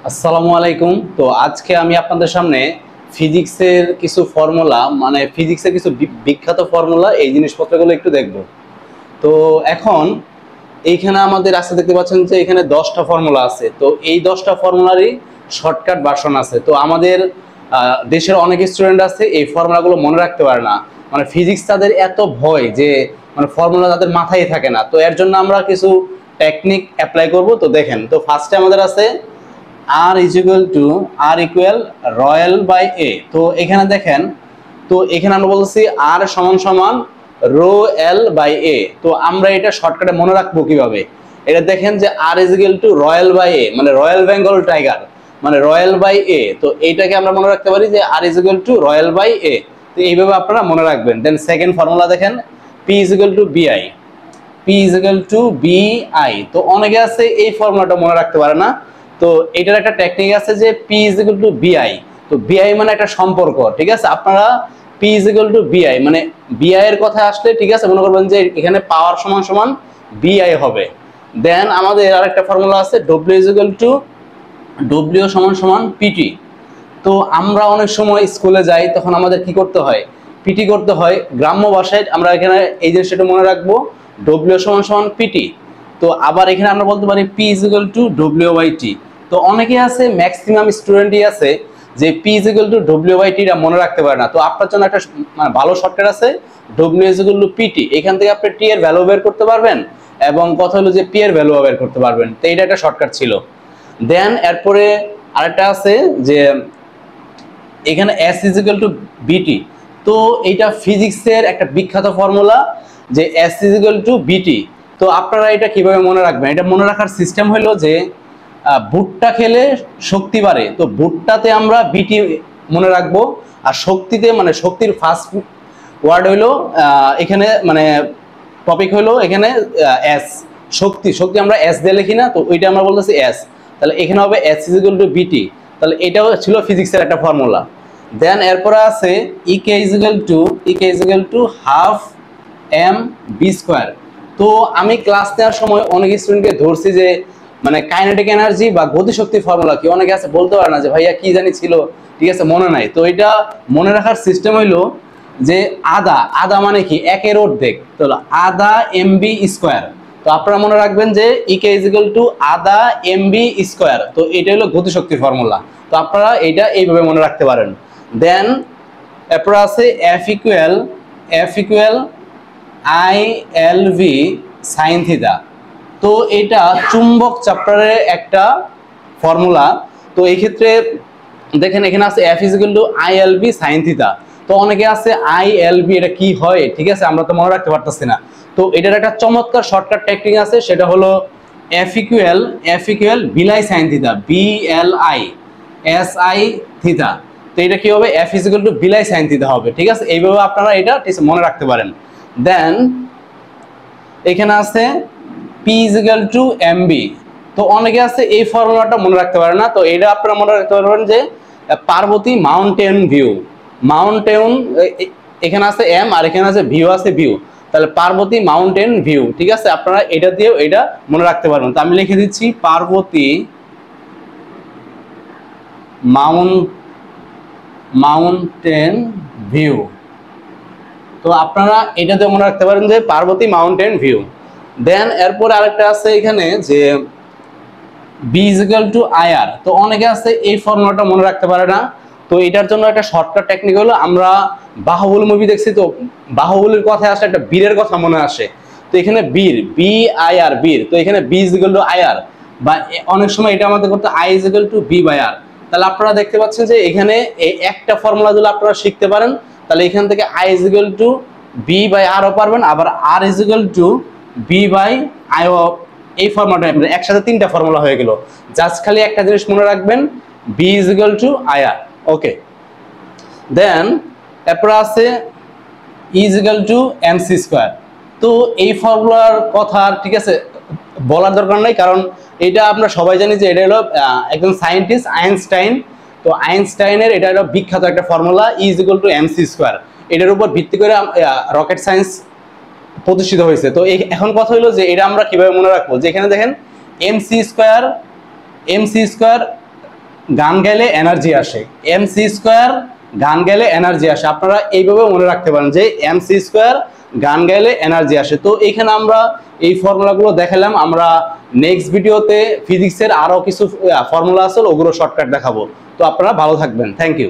আসসালামু আলাইকুম। তো আজকে আমি আপনাদের সামনে ফিজিক্সের কিছু ফর্মুলা, মানে ফিজিক্সের কিছু বিখ্যাত ফর্মুলা, এই জিনিসপত্রগুলো একটু দেখব। তো এখন এইখানে আমাদের আসতে দেখতে পাচ্ছেন যে এখানে 10টা ফর্মুলা আছে। তো এই 10টা ফর্মুলারই শর্টকাট ভার্সন আছে। তো আমাদের দেশের অনেক স্টুডেন্ট আছে এই ফর্মুলাগুলো মনে রাখতে পারে না, মানে ফিজিক্স তাদের এত ভয় যে মানে ফর্মুলা তাদের মাথায় থাকে না। তো এর জন্য আমরা কিছু টেকনিক অ্যাপ্লাই করব। তো দেখেন, তো ফার্স্টে আমাদের আছে R is equal to R equal royal by A। তো এখানে দেখেন, তো এখানে আমরা বলছি R সমান সমান রো এল বাই A। তো আমরা এটা শর্টকাটে মনে রাখবো কিভাবে? এটা দেখেন যে R is equal to royal by A, মানে রয়্যাল বেঙ্গল টাইগার, মানে রয়েল বাই A। তো এইটাকে আমরা মনে রাখতে পারি যে R is equal to royal by A। তো এইভাবে আপনারা মনে রাখবেন। দেন সেকেন্ড ফর্মুলা দেখেন, P is equal to BI, P is equal to BI। তো অনেকে আছে এই ফর্মুলাটা মনে রাখতে পারে না। তো এটার একটা টেকনিক আছে যে P is equal to BI। তো BI মানে একটা সম্পর্ক, ঠিক আছে? আপনারা P is equal to BI মানে BI এর কথা আসলে, ঠিক আছে, মনে করবেন যে এখানে পাওয়ার সমান সমান BI হবে। দেন আমাদের আরেকটা ফর্মুলা আছে W is equal to W সমান সমান PT। তো আমরা অনেক সময় স্কুলে যাই, তখন আমাদের কি করতে হয়? পিটি করতে হয়। গ্রাম্য ভাষায় আমরা এখানে এই জিনিসটা মনে রাখবো, ডব্লিউ সমান সমান পিটি। তো আবার এখানে আমরা বলতে পারি P is equal to W by T. তো অনেকে আছে, ম্যাক্সিমাম স্টুডেন্টই আছে যে P is equal to W by টিটা মনে রাখতে পারে না। তো আপনার জন্য একটা মানে ভালো শর্টকাট আছে, W is equal to PT. এখান থেকে আপনি টি এর ভ্যালু বের করতে পারবেন এবং কথা হলো যে পি এর ভ্যালু বের করতে পারবেন। তো এটা একটা শর্টকাট ছিল। দেন এরপরে আরেকটা আছে যে এখানে S is equal to BT। তো এটা ফিজিক্সের একটা বিখ্যাত ফর্মুলা যে S is equal to BT। তো আপনারা এটা কিভাবে মনে রাখবেন? এটা মনে রাখার সিস্টেম হলো যে ভুট্টা খেলে শক্তি বাড়ে, তো ভুট্টাতে আমরা বিটি মনে রাখবো। আর শক্তিতে, মানে শক্তির ফার্স্ট ওয়ার্ড হইলো এখানে, মানে টপিক হইলো এখানে এস। শক্তি, শক্তি আমরা এস দিয়ে লিখি না, তো ওইটা আমরা বলতেছি এস। তাহলে এখানে হবে S is equal to BT। তাহলে এটাও ছিল ফিজিক্সের একটা ফর্মুলা। দেন এরপরে আছে EK is equal to half M V square. তো আমি ক্লাস নেওয়ার সময় অনেক স্টুডেন্টকে ধরছি যে মানে কাইনেটিক এনার্জি বা গতিশক্তি ফর্মুলা কি, অনেকে আছে বলতে পারে না যে ভাইয়া কি জানি ছিল, ঠিক আছে, মনে নাই। তো এটা মনে রাখার সিস্টেম হইলো যে আধা, আধা মানে কি একের অর্ধেক, তো আধা এমবি স্কোয়ার। তো আপনারা মনে রাখবেন যে ইকে ইজ ইকুয়াল টু আধা এমবি স্কোয়ার। তো এটা হলো গতিশক্তি ফর্মুলা। তো আপনারা এটা এইভাবে মনে রাখতে পারেন। দেন এরপর আছে F equal I L V sine theta. তো এটা চুম্বক চ্যাপ্টারের একটা ফর্মুলা। তো এই ক্ষেত্রে দেখেন এখানে আছে F is equal two I L V sine theta. তো অনেকে আছে আই এল ভি এটা কি হয়, ঠিক আছে, আমরা তো মনে রাখতে পারতেছি না। তো এটার একটা চমৎকার শর্টকাট টেকনিক আছে, সেটা হলো এফ ইকুয়াল বিলাই sine theta, B L I S I theta. তো এটা কি হবে? এফ ইজ ইকুয়াল টু বিলাই সাইন থিটা হবে, ঠিক আছে। এইভাবে আপনারা এটা মনে রাখতে পারেন। দেন এখানে আছে P is equal two MB. তো অনেকে আছে এই ফর্মুলাটা মনে রাখতে পারে না। তো এটা আপনারা মনে রাখতে পারবেন যে পার্বতী মাউন্টেন ভিউ, মাউন্টেন এখানে আছে এম আর এখানে আছে ভিউ, আছে ভিউ। তাহলে পার্বতী মাউন্টেন ভিউ, ঠিক আছে। আপনারা এটা দিয়েও এটা মনে রাখতে পারবেন। তো আমি লিখে দিচ্ছি পার্বতী মাউন্টেন ভিউ। তো আপনারা এটা দিয়ে মনে রাখতে পারেন যে পার্বতী মাউন্টেন ভিউ। দেন এরপর আরেকটা আছে এখানে যে V is equal to IR. তো অনেকে আছে এই ফর্মুলাটা মনে রাখতে পারে না। তো এটার জন্য একটা শর্টকাট টেকনিক হলো, আমরা বাহুবলী মুভি দেখছি, তো বাহুবলীর কথা আসলে একটা বীরের কথা মনে আসে। তো এখানে বীর, বি আই আর, বীর। তো এখানে V is equal to IR, বা অনেক সময় এটা আমাদের করতে I is equal to V by R. তাহলে আপনারা দেখতে পাচ্ছেন যে এখানে এই একটা ফর্মুলা যদি আপনারা শিখতে পারেন, তাহলে এখান থেকে I is equal to V by আরও পারবেন, আবার R is equal to V by আইও। এই ফর্মুলাটা একসাথে তিনটা ফর্মুলা হয়ে গেল। জাস্ট খালি একটা জিনিস মনে রাখবেন, V is equal to IR. Okay. Then এরপর আছে is equal to mc square. তো এই ফর্মুলার কথা, ঠিক আছে, বলার দরকার নাই, কারণ এটা আমরা সবাই জানি যে এটা হলো একজন সায়েন্টিস্ট আইনস্টাইন। তো আইনস্টাইনের এটা হলো বিখ্যাত একটা formula, is equal to mc square. এটার উপর ভিত্তি করে রকেট সায়েন্স প্রতিষ্ঠিত হয়েছে। তো এখন কথা হলো যে এটা আমরা কিভাবে মনে রাখবো, যে এখানে দেখেন এমসি স্কোয়ার গান গাইলে এনার্জি আসে, এমসি স্কোয়ার গান গাইলে এনার্জি আসে। আপনারা এইভাবে মনে রাখতে পারেন যে এমসি স্কোয়ার গান গাইলে এনার্জি আসে। তো এখানে আমরা এই ফর্মুলাগুলো দেখালাম। আমরা নেক্সট ভিডিওতে ফিজিক্সের আরও কিছু ফর্মুলা আছে, ওগুলো শর্টকাট দেখাবো। তো আপনারা ভালো থাকবেন, থ্যাংক ইউ।